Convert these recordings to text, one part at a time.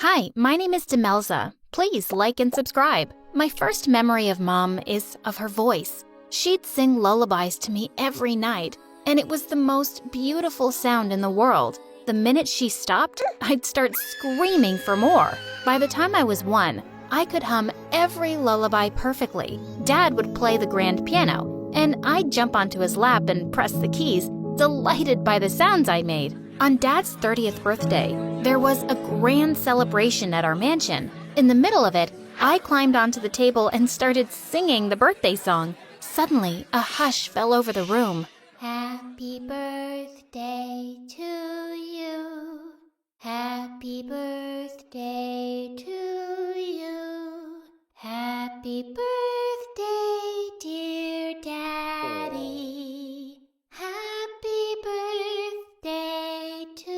Hi, my name is Demelza. Please like and subscribe. My first memory of Mom is of her voice. She'd sing lullabies to me every night, and it was the most beautiful sound in the world. The minute she stopped, I'd start screaming for more. By the time I was 1, I could hum every lullaby perfectly. Dad would play the grand piano, and I'd jump onto his lap and press the keys, delighted by the sounds I made. On Dad's 30th birthday, there was a grand celebration at our mansion. In the middle of it, I climbed onto the table and started singing the birthday song. Suddenly, a hush fell over the room. Happy birthday to you. Happy birthday to you. Happy birthday, dear Daddy. Happy birthday to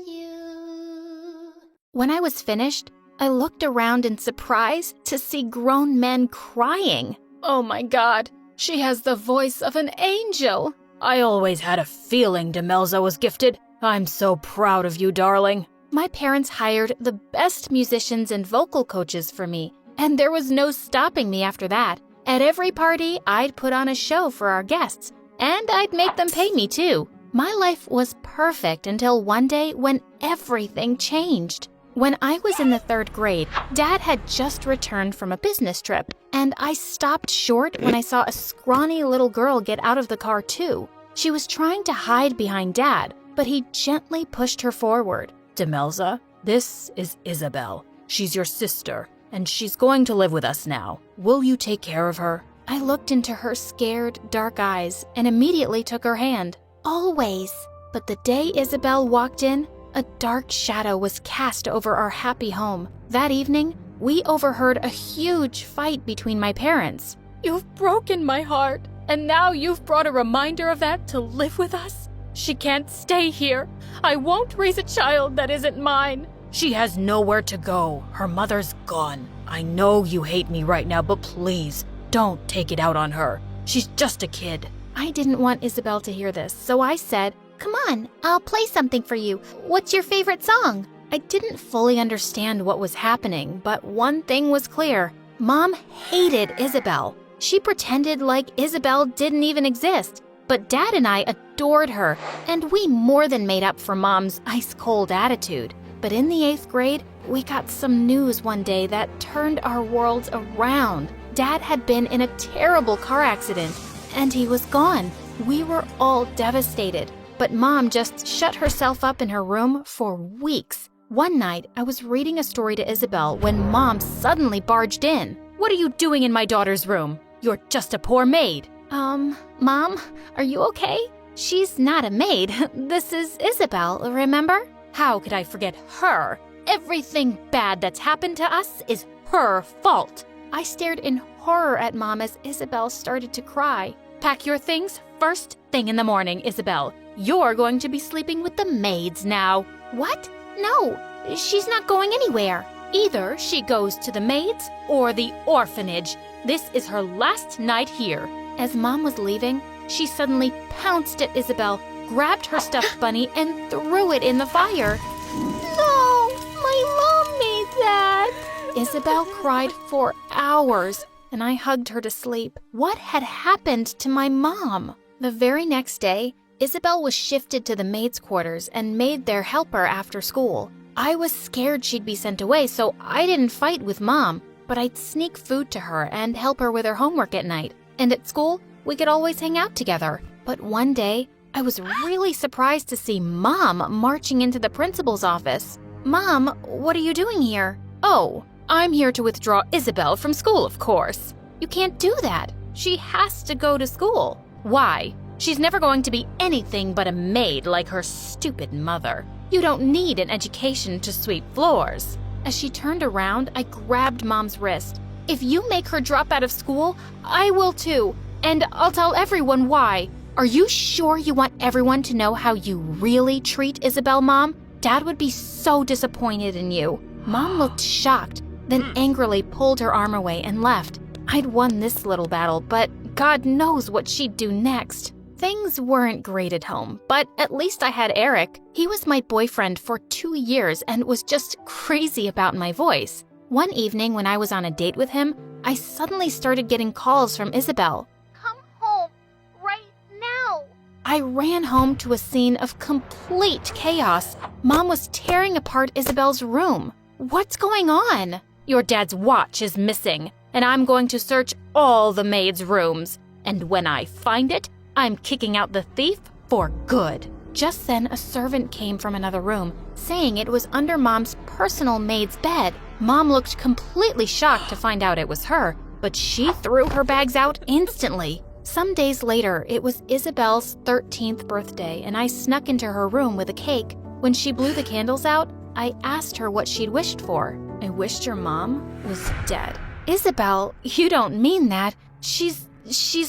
you. When I was finished, I looked around in surprise to see grown men crying. Oh my God, she has the voice of an angel. I always had a feeling Demelza was gifted. I'm so proud of you, darling. My parents hired the best musicians and vocal coaches for me, and there was no stopping me after that. At every party, I'd put on a show for our guests, and I'd make them pay me too. My life was perfect until one day when everything changed. When I was in the 3rd grade, Dad had just returned from a business trip, and I stopped short when I saw a scrawny little girl get out of the car too. She was trying to hide behind Dad, but he gently pushed her forward. Demelza, this is Isabel. She's your sister, and she's going to live with us now. Will you take care of her? I looked into her scared, dark eyes and immediately took her hand. Always. But the day Isabel walked in, a dark shadow was cast over our happy home. That evening, we overheard a huge fight between my parents. You've broken my heart, and now you've brought a reminder of that to live with us? She can't stay here. I won't raise a child that isn't mine. She has nowhere to go. Her mother's gone. I know you hate me right now, but please, don't take it out on her. She's just a kid. I didn't want Isabel to hear this, so I said, "Come on, I'll play something for you. What's your favorite song?" I didn't fully understand what was happening, but one thing was clear. Mom hated Isabel. She pretended like Isabel didn't even exist. But Dad and I adored her, and we more than made up for Mom's ice-cold attitude. But in the 8th grade, we got some news one day that turned our worlds around. Dad had been in a terrible car accident, and he was gone. We were all devastated. But Mom just shut herself up in her room for weeks. One night, I was reading a story to Isabel when Mom suddenly barged in. What are you doing in my daughter's room? You're just a poor maid. Mom, are you okay? She's not a maid. This is Isabel, remember? How could I forget her? Everything bad that's happened to us is her fault. I stared in horror at Mom as Isabel started to cry. Pack your things first thing in the morning, Isabel. You're going to be sleeping with the maids now. What? No, she's not going anywhere. Either she goes to the maids or the orphanage. This is her last night here. As Mom was leaving, she suddenly pounced at Isabel, grabbed her stuffed bunny, and threw it in the fire. No, my mom made that. Isabel cried for hours, and I hugged her to sleep. What had happened to my mom? The very next day, Isabel was shifted to the maids' quarters and made their helper after school. I was scared she'd be sent away, so I didn't fight with Mom, but I'd sneak food to her and help her with her homework at night. And at school, we could always hang out together. But one day, I was really surprised to see Mom marching into the principal's office. "Mom, what are you doing here?" "Oh, I'm here to withdraw Isabel from school, of course." "You can't do that. She has to go to school." "Why? She's never going to be anything but a maid like her stupid mother. You don't need an education to sweep floors." As she turned around, I grabbed Mom's wrist. "If you make her drop out of school, I will too, and I'll tell everyone why." "Are you sure you want everyone to know how you really treat Isabel, Mom? Dad would be so disappointed in you." Mom looked shocked, then angrily pulled her arm away and left. I'd won this little battle, but God knows what she'd do next. Things weren't great at home, but at least I had Eric. He was my boyfriend for 2 years and was just crazy about my voice. One evening when I was on a date with him, I suddenly started getting calls from Isabel. Come home, right now. I ran home to a scene of complete chaos. Mom was tearing apart Isabel's room. What's going on? Your dad's watch is missing, and I'm going to search all the maids' rooms. And when I find it, I'm kicking out the thief for good. Just then, a servant came from another room, saying it was under Mom's personal maid's bed. Mom looked completely shocked to find out it was her, but she threw her bags out instantly. Some days later, it was Isabel's 13th birthday, and I snuck into her room with a cake. When she blew the candles out, I asked her what she'd wished for. I wished your mom was dead. Isabel, you don't mean that. She's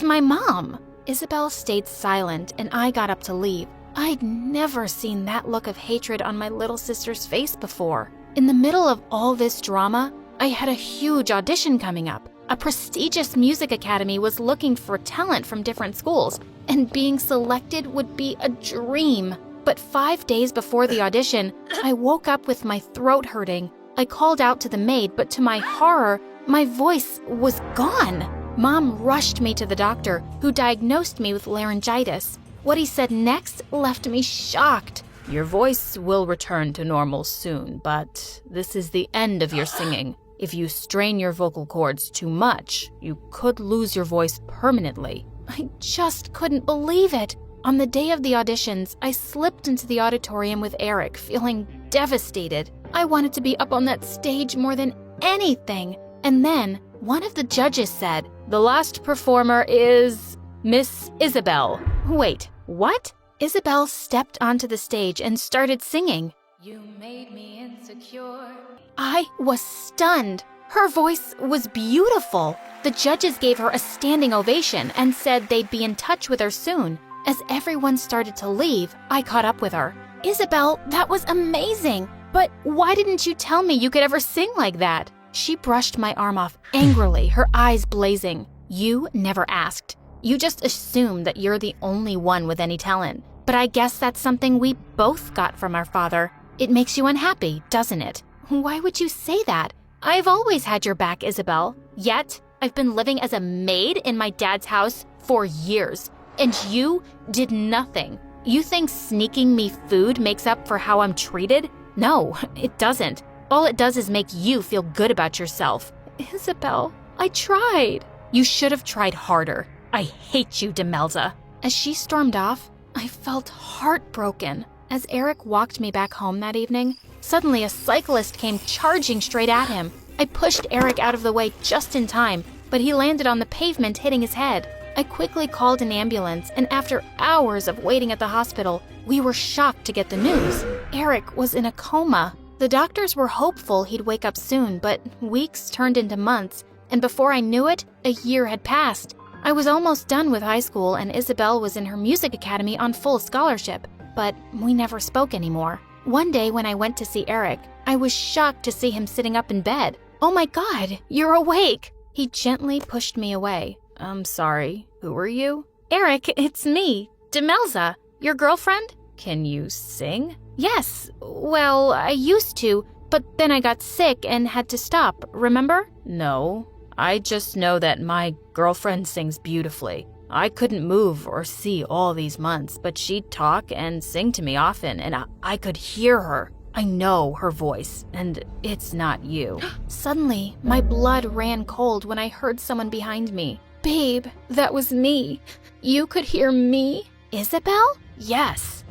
my mom. Isabel stayed silent, and I got up to leave. I'd never seen that look of hatred on my little sister's face before. In the middle of all this drama, I had a huge audition coming up. A prestigious music academy was looking for talent from different schools, and being selected would be a dream. But 5 days before the audition, I woke up with my throat hurting. I called out to the maid, but to my horror, my voice was gone. Mom rushed me to the doctor, who diagnosed me with laryngitis. What he said next left me shocked. Your voice will return to normal soon, but this is the end of your singing. If you strain your vocal cords too much, you could lose your voice permanently. I just couldn't believe it. On the day of the auditions, I slipped into the auditorium with Eric, feeling devastated. I wanted to be up on that stage more than anything. And then, one of the judges said, "The last performer is Miss Isabel." Wait, what? Isabel stepped onto the stage and started singing. You made me insecure. I was stunned. Her voice was beautiful. The judges gave her a standing ovation and said they'd be in touch with her soon. As everyone started to leave, I caught up with her. Isabel, that was amazing. But why didn't you tell me you could ever sing like that? She brushed my arm off angrily, her eyes blazing. You never asked. You just assumed that you're the only one with any talent. But I guess that's something we both got from our father. It makes you unhappy, doesn't it? Why would you say that? I've always had your back, Isabel. Yet, I've been living as a maid in my dad's house for years. And you did nothing. You think sneaking me food makes up for how I'm treated? No, it doesn't. All it does is make you feel good about yourself. Isabel, I tried. You should have tried harder. I hate you, Demelza. As she stormed off, I felt heartbroken. As Eric walked me back home that evening, suddenly a cyclist came charging straight at him. I pushed Eric out of the way just in time, but he landed on the pavement, hitting his head. I quickly called an ambulance, and after hours of waiting at the hospital, we were shocked to get the news. Eric was in a coma. The doctors were hopeful he'd wake up soon, but weeks turned into months, and before I knew it, a year had passed. I was almost done with high school, and Isabel was in her music academy on full scholarship, but we never spoke anymore. One day when I went to see Eric, I was shocked to see him sitting up in bed. "Oh my God, you're awake!" He gently pushed me away. "I'm sorry. Who are you?" "Eric, it's me, Demelza, your girlfriend." "Can you sing?" "Yes, well, I used to, but then I got sick and had to stop, remember?" "No, I just know that my girlfriend sings beautifully. I couldn't move or see all these months, but she'd talk and sing to me often, and I could hear her. I know her voice, and it's not you." Suddenly, my blood ran cold when I heard someone behind me. "Babe, that was me. You could hear me?" "Isabel?" Yes,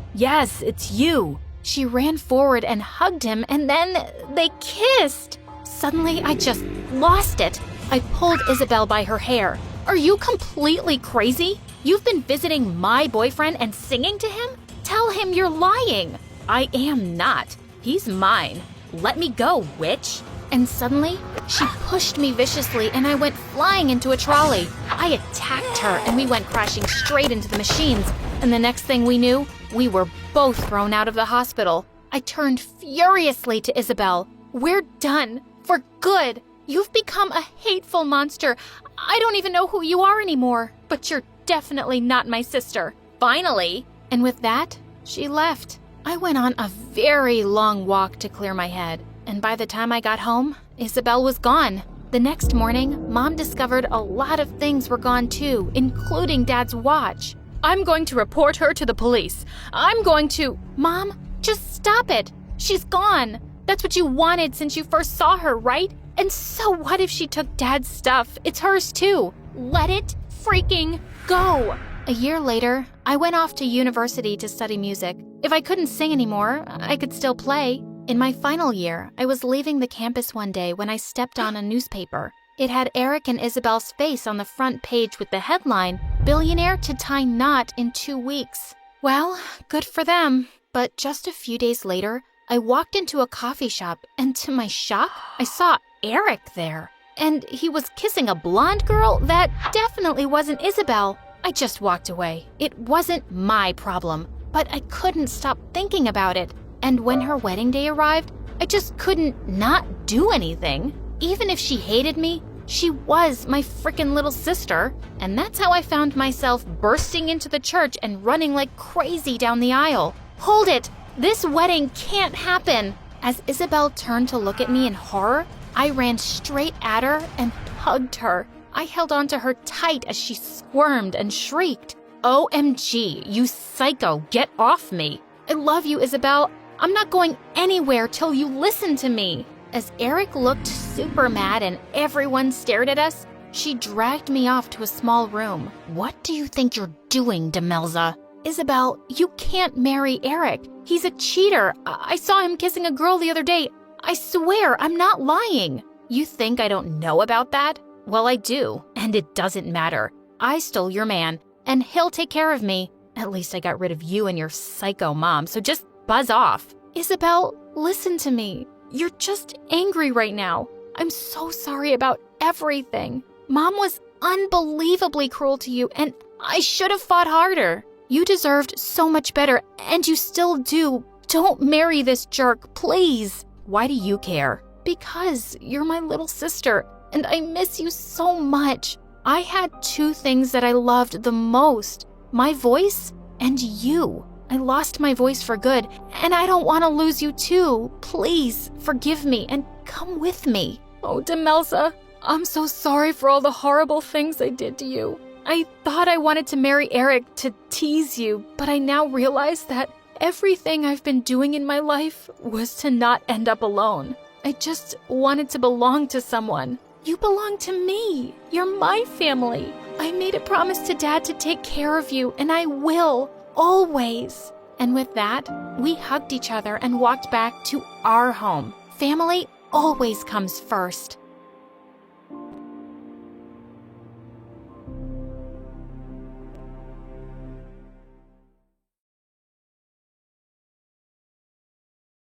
it's you." She ran forward and hugged him, and then they kissed. Suddenly, I just lost it. I pulled Isabel by her hair. "Are you completely crazy? You've been visiting my boyfriend and singing to him? Tell him you're lying." "I am not. He's mine. Let me go, witch." And suddenly, she pushed me viciously and I went flying into a trolley. I attacked her and we went crashing straight into the machines. And the next thing we knew, we were both thrown out of the hospital. I turned furiously to Isabel. "We're done. For good. You've become a hateful monster. I don't even know who you are anymore. But you're definitely not my sister. finally. And with that, she left. I went on a very long walk to clear my head, and by the time I got home, Isabel was gone. The next morning, Mom discovered a lot of things were gone too, including Dad's watch. I'm going to report her to the police. I'm going to... Mom, just stop it. She's gone. That's what you wanted since you first saw her, right? And so what if she took Dad's stuff? It's hers too. Let it freaking go. A year later, I went off to university to study music. If I couldn't sing anymore, I could still play. In my final year, I was leaving the campus one day when I stepped on a newspaper. It had Eric and Isabel's face on the front page with the headline, "Billionaire to tie knot in 2 weeks." Well, good for them. But just a few days later, I walked into a coffee shop, and to my shock, I saw Eric there. And he was kissing a blonde girl that definitely wasn't Isabel. I just walked away. It wasn't my problem, but I couldn't stop thinking about it. And when her wedding day arrived, I just couldn't not do anything. Even if she hated me, she was my frickin' little sister. And that's how I found myself bursting into the church and running like crazy down the aisle. Hold it! This wedding can't happen! As Isabel turned to look at me in horror, I ran straight at her and hugged her. I held onto her tight as she squirmed and shrieked. OMG, you psycho, get off me. I love you, Isabel. I'm not going anywhere till you listen to me. As Eric looked super mad and everyone stared at us, she dragged me off to a small room. What do you think you're doing, Demelza? Isabel, you can't marry Eric. He's a cheater. I saw him kissing a girl the other day. I swear, I'm not lying. You think I don't know about that? Well, I do, and it doesn't matter. I stole your man, and he'll take care of me. At least I got rid of you and your psycho mom, so just buzz off. Isabel, listen to me. You're just angry right now. I'm so sorry about everything. Mom was unbelievably cruel to you, and I should have fought harder. You deserved so much better, and you still do. Don't marry this jerk, please. Why do you care? Because you're my little sister, and I miss you so much. I had 2 things that I loved the most, my voice and you. I lost my voice for good, and I don't want to lose you too. Please forgive me and come with me. Oh, Demelza, I'm so sorry for all the horrible things I did to you. I thought I wanted to marry Eric to tease you, but I now realize that everything I've been doing in my life was to not end up alone. I just wanted to belong to someone. You belong to me. You're my family. I made a promise to Dad to take care of you, and I will, always. And with that, we hugged each other and walked back to our home. Family always comes first.